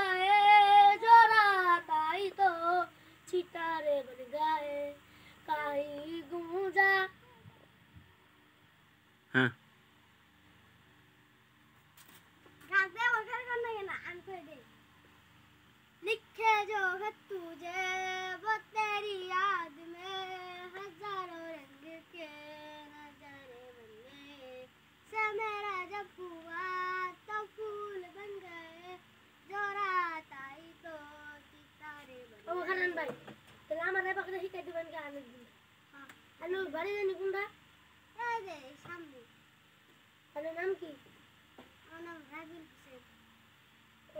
गए जो रात आई तो सितारे बन गए कहीं गूंजा। हाँ लिखे जो है तुझे वो तेरी याद में हजारों रंग के नजारे बन गए से मेरा जब हुआ तो फूल बन गए जो रात आई तो सितारे बन गए। ओ भाई तो हमारे पकड़े ही कैसे बन के आने दिन। हाँ हेलो बड़े जन गुंडा ए दे सामने हेलो नाम की नाम राबिल हुसैन। ओ